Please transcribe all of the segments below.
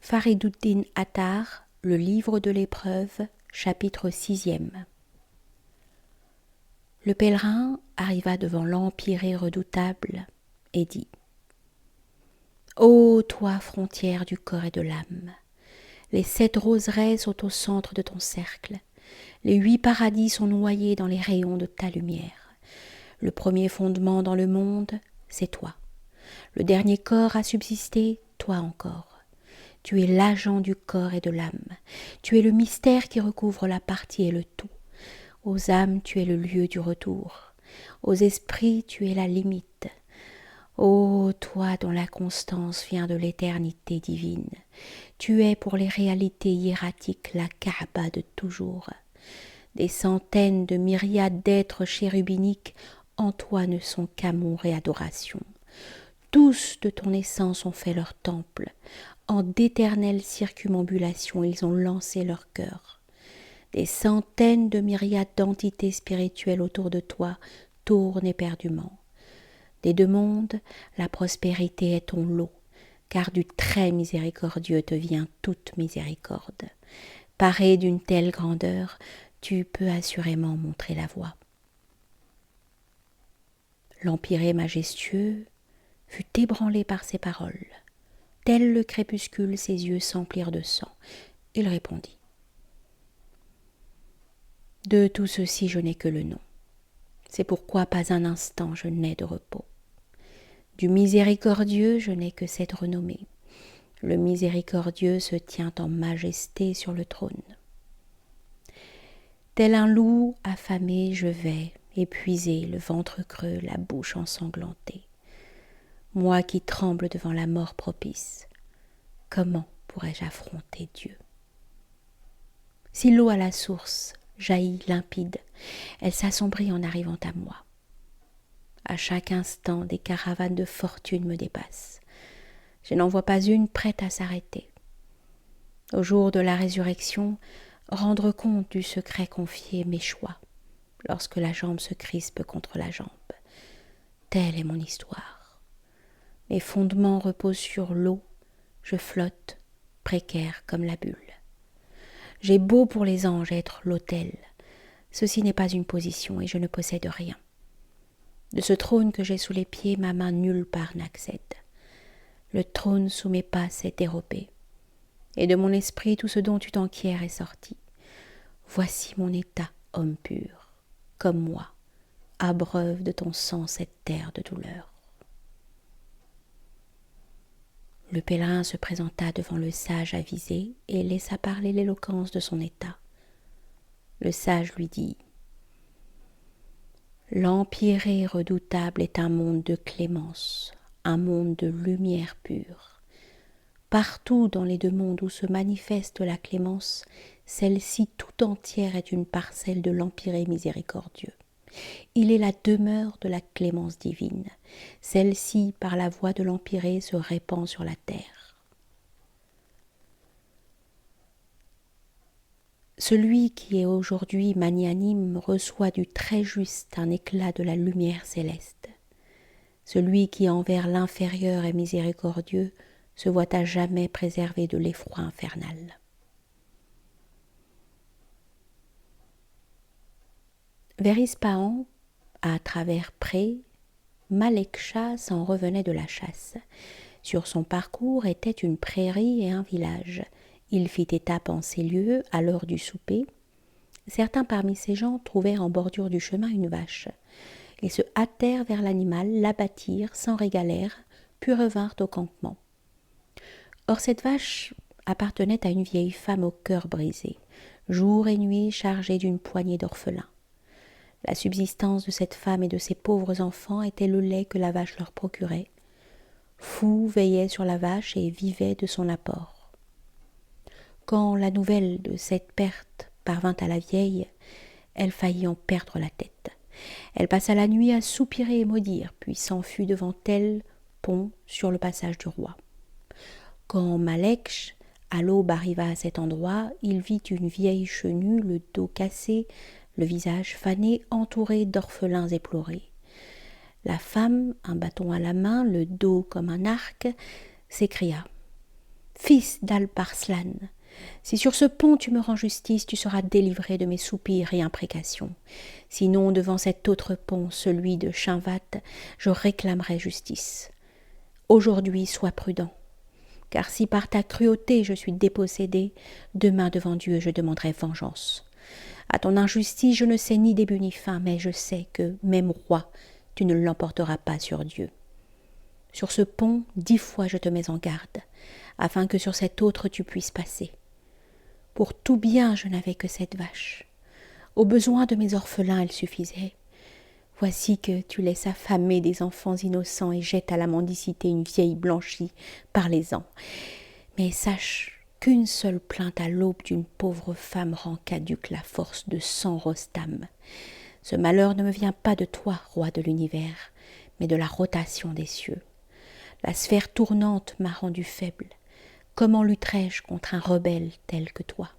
Fariduddin Attar, le livre de l'épreuve, chapitre 6e. Le pèlerin arriva devant l'empyrée redoutable et dit : Ô toi, frontière du corps et de l'âme, les 7 roseraies sont au centre de ton cercle, les 8 paradis sont noyés dans les rayons de ta lumière. Le premier fondement dans le monde, c'est toi. Le dernier corps à subsister, toi encore. Tu es l'agent du corps et de l'âme. Tu es le mystère qui recouvre la partie et le tout. Aux âmes, tu es le lieu du retour. Aux esprits, tu es la limite. Ô toi dont la constance vient de l'éternité divine, tu es pour les réalités hiératiques la Kaaba de toujours. Des centaines de myriades d'êtres chérubiniques en toi ne sont qu'amour et adoration. Tous de ton essence ont fait leur temple. En d'éternelles circumambulations, ils ont lancé leur cœur. Des centaines de myriades d'entités spirituelles autour de toi tournent éperdument. Des 2 mondes, la prospérité est ton lot, car du très miséricordieux te vient toute miséricorde. Paré d'une telle grandeur, tu peux assurément montrer la voie. L'empyrée majestueux fut ébranlé par ces paroles. Tel le crépuscule, ses yeux s'emplirent de sang. Il répondit : De tout ceci, je n'ai que le nom. C'est pourquoi pas un instant je n'ai de repos. Du miséricordieux, je n'ai que cette renommée. Le miséricordieux se tient en majesté sur le trône. Tel un loup affamé, je vais, épuisé, le ventre creux, la bouche ensanglantée. Moi qui tremble devant la mort propice, comment pourrais-je affronter Dieu ? Si l'eau à la source jaillit limpide, elle s'assombrit en arrivant à moi. À chaque instant, des caravanes de fortune me dépassent. Je n'en vois pas une prête à s'arrêter. Au jour de la résurrection, rendre compte du secret confié m'échoit, lorsque la jambe se crispe contre la jambe. Telle est mon histoire. Mes fondements reposent sur l'eau, je flotte, précaire comme la bulle. J'ai beau pour les anges être l'autel, ceci n'est pas une position et je ne possède rien. De ce trône que j'ai sous les pieds, ma main nulle part n'accède. Le trône sous mes pas s'est dérobé, et de mon esprit tout ce dont tu t'enquiers est sorti. Voici mon état, homme pur, comme moi, abreuve de ton sang cette terre de douleur. Le pèlerin se présenta devant le sage avisé et laissa parler l'éloquence de son état. Le sage lui dit : L'empyrée redoutable est un monde de clémence, un monde de lumière pure. Partout dans les 2 mondes où se manifeste la clémence, celle-ci tout entière est une parcelle de l'empyrée miséricordieux. Il est la demeure de la clémence divine. Celle-ci, par la voie de l'empyrée, se répand sur la terre. Celui qui est aujourd'hui magnanime reçoit du très juste un éclat de la lumière céleste. Celui qui envers l'inférieur est miséricordieux se voit à jamais préservé de l'effroi infernal. Vers Ispahan, à travers prés, Maleksha s'en revenait de la chasse. Sur son parcours étaient une prairie et un village. Il fit étape en ces lieux à l'heure du souper. Certains parmi ces gens trouvèrent en bordure du chemin une vache. Ils se hâtèrent vers l'animal, l'abattirent, s'en régalèrent, puis revinrent au campement. Or cette vache appartenait à une vieille femme au cœur brisé, jour et nuit chargée d'une poignée d'orphelins. La subsistance de cette femme et de ses pauvres enfants était le lait que la vache leur procurait. Fou veillait sur la vache et vivait de son apport. Quand la nouvelle de cette perte parvint à la vieille, elle faillit en perdre la tête. Elle passa la nuit à soupirer et maudire, puis s'enfuit devant elle, pont sur le passage du roi. Quand Maleksh, à l'aube, arriva à cet endroit, il vit une vieille chenue, le dos cassé, le visage fané, entouré d'orphelins éplorés. La femme, un bâton à la main, le dos comme un arc, s'écria : fils d'Alp-Arslan, si sur ce pont tu me rends justice, tu seras délivré de mes soupirs et imprécations. Sinon, devant cet autre pont, celui de Shinvat, je réclamerai justice. Aujourd'hui, sois prudent, car si par ta cruauté je suis dépossédé, demain devant Dieu je demanderai vengeance. À ton injustice, je ne sais ni début ni fin, mais je sais que, même roi, tu ne l'emporteras pas sur Dieu. Sur ce pont, 10 fois je te mets en garde, afin que sur cet autre tu puisses passer. Pour tout bien, je n'avais que cette vache. Aux besoins de mes orphelins, elle suffisait. Voici que tu laisses affamer des enfants innocents et jettes à la mendicité une vieille blanchie. Parlez-en. Mais sache qu'une seule plainte à l'aube d'une pauvre femme rend caduque la force de 100 Rostam. Ce malheur ne me vient pas de toi, roi de l'univers, mais de la rotation des cieux. La sphère tournante m'a rendu faible. Comment lutterai-je contre un rebelle tel que toi ?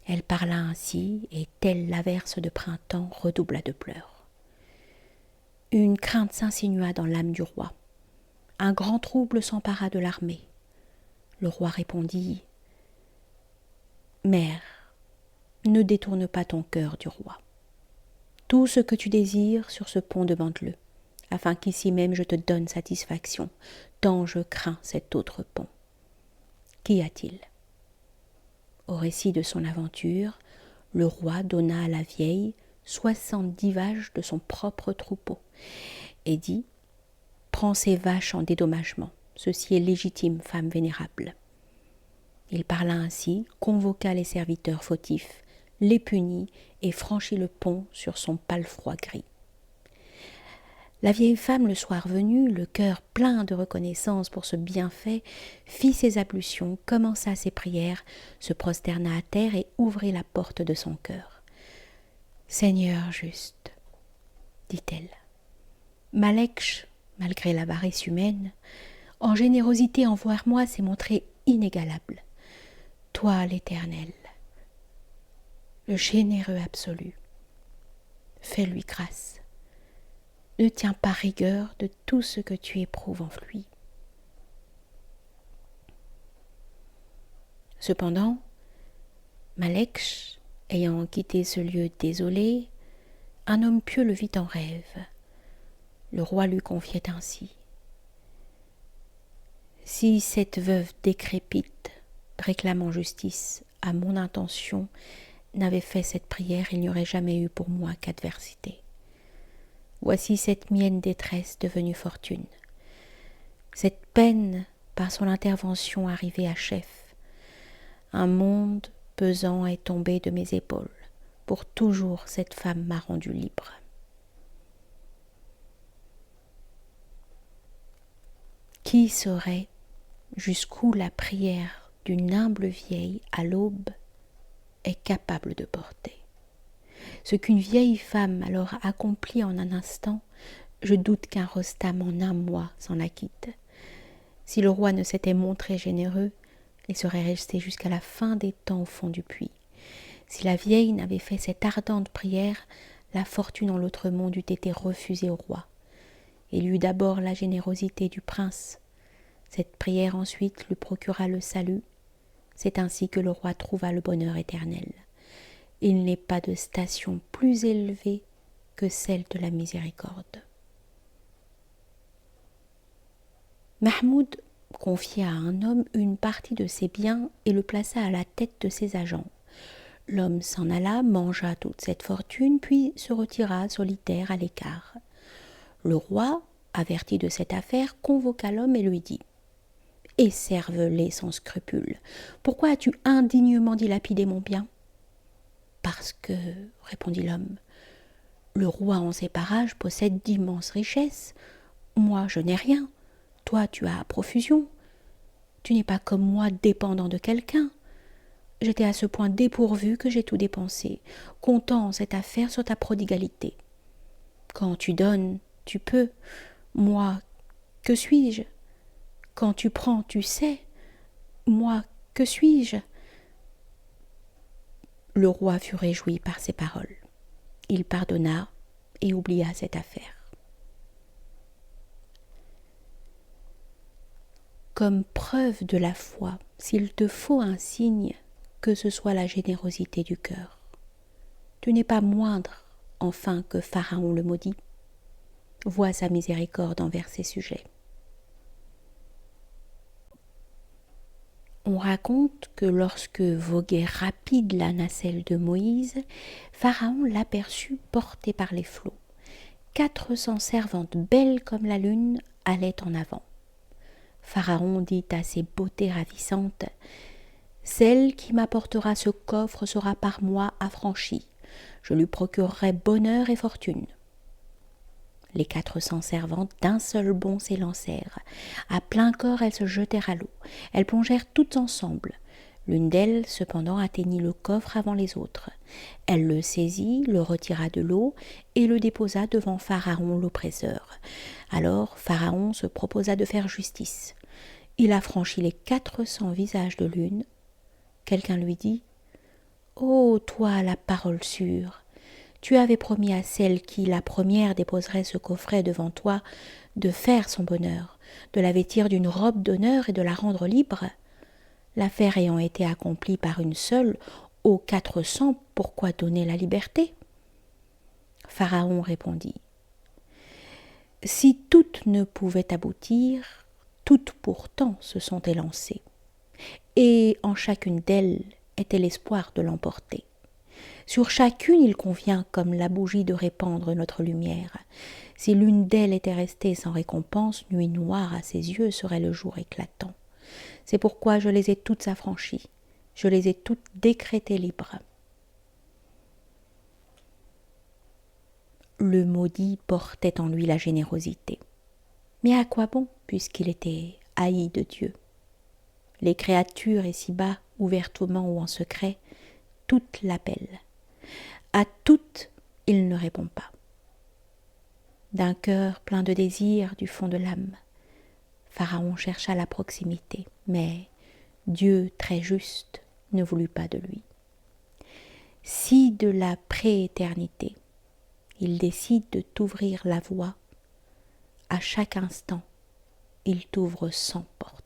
Elle parla ainsi, et telle l'averse de printemps redoubla de pleurs. Une crainte s'insinua dans l'âme du roi. Un grand trouble s'empara de l'armée. Le roi répondit « Mère, ne détourne pas ton cœur du roi. Tout ce que tu désires sur ce pont demande-le, afin qu'ici même je te donne satisfaction, tant je crains cet autre pont. Qu'y a-t-il » Au récit de son aventure, le roi donna à la vieille 70 vaches de son propre troupeau et dit « Prends ces vaches en dédommagement, ceci est légitime, femme vénérable. » Il parla ainsi, convoqua les serviteurs fautifs, les punit et franchit le pont sur son palefroid gris. La vieille femme, le soir venu, le cœur plein de reconnaissance pour ce bienfait, fit ses ablutions, commença ses prières, se prosterna à terre et ouvrit la porte de son cœur. « Seigneur juste, dit-elle, Maleksh, malgré l'avarice humaine, en générosité envers moi s'est montré inégalable. Toi, l'Éternel, le généreux absolu, fais-lui grâce. Ne tiens pas rigueur de tout ce que tu éprouves en lui. » Cependant, Maleksh, ayant quitté ce lieu désolé, un homme pieux le vit en rêve. Le roi lui confiait ainsi : « Si cette veuve décrépite, réclamant justice à mon intention, n'avait fait cette prière, il n'y aurait jamais eu pour moi qu'adversité. Voici cette mienne détresse devenue fortune. Cette peine, par son intervention arrivée à chef. Un monde pesant est tombé de mes épaules. Pour toujours, cette femme m'a rendu libre. » Qui saurait jusqu'où la prière d'une humble vieille à l'aube est capable de porter ? Ce qu'une vieille femme alors accomplit en un instant, je doute qu'un Rostam en un mois s'en acquitte. Si le roi ne s'était montré généreux, il serait resté jusqu'à la fin des temps au fond du puits. Si la vieille n'avait fait cette ardente prière, la fortune en l'autre monde eût été refusée au roi. Il eut d'abord la générosité du prince. Cette prière ensuite lui procura le salut. C'est ainsi que le roi trouva le bonheur éternel. Il n'est pas de station plus élevée que celle de la miséricorde. Mahmoud confia à un homme une partie de ses biens et le plaça à la tête de ses agents. L'homme s'en alla, mangea toute cette fortune, puis se retira solitaire à l'écart. Le roi, averti de cette affaire, convoqua l'homme et lui dit : « Écervelé sans scrupule, pourquoi as-tu indignement dilapidé mon bien ? » « Parce que, répondit l'homme, le roi en ces parages possède d'immenses richesses. Moi, je n'ai rien. Toi, tu as à profusion. Tu n'es pas comme moi dépendant de quelqu'un. J'étais à ce point dépourvu que j'ai tout dépensé, comptant en cette affaire sur ta prodigalité. Quand tu donnes, tu peux. Moi, que suis-je ? Quand tu prends, tu sais. Moi, que suis-je ? » Le roi fut réjoui par ces paroles. Il pardonna et oublia cette affaire. comme preuve de la foi, s'il te faut un signe, que ce soit la générosité du cœur. Tu n'es pas moindre, enfin, que Pharaon le maudit. Vois sa miséricorde envers ses sujets. On raconte que lorsque voguait rapide la nacelle de Moïse, Pharaon l'aperçut porté par les flots. 400 servantes belles comme la lune allaient en avant. Pharaon dit à ses beautés ravissantes : « Celle qui m'apportera ce coffre sera par moi affranchie. Je lui procurerai bonheur et fortune. » Les 400 servantes d'un seul bond s'élancèrent. À plein corps, elles se jetèrent à l'eau. Elles plongèrent toutes ensemble. L'une d'elles, cependant, atteignit le coffre avant les autres. Elle le saisit, le retira de l'eau et le déposa devant Pharaon l'oppresseur. Alors Pharaon se proposa de faire justice. Il affranchit les 400 visages de l'une. Quelqu'un lui dit : « Ô toi, la parole sûre, tu avais promis à celle qui, la première, déposerait ce coffret devant toi, de faire son bonheur, de la vêtir d'une robe d'honneur et de la rendre libre. L'affaire ayant été accomplie par une seule, aux 400, pourquoi donner la liberté ? » Pharaon répondit : « Si toutes ne pouvaient aboutir, toutes pourtant se sont élancées, et en chacune d'elles était l'espoir de l'emporter. Sur chacune il convient, comme la bougie, de répandre notre lumière. Si l'une d'elles était restée sans récompense, nuit noire à ses yeux serait le jour éclatant. C'est pourquoi je les ai toutes affranchies, je les ai toutes décrétées libres. » Le maudit portait en lui la générosité. Mais à quoi bon, puisqu'il était haï de Dieu ? Les créatures ici-bas, ouvertement ou en secret, toutes l'appellent. À toutes, il ne répond pas. D'un cœur plein de désir du fond de l'âme, Pharaon chercha la proximité, mais Dieu très juste ne voulut pas de lui. Si de la prééternité, il décide de t'ouvrir la voie, à chaque instant, il t'ouvre 100 portes.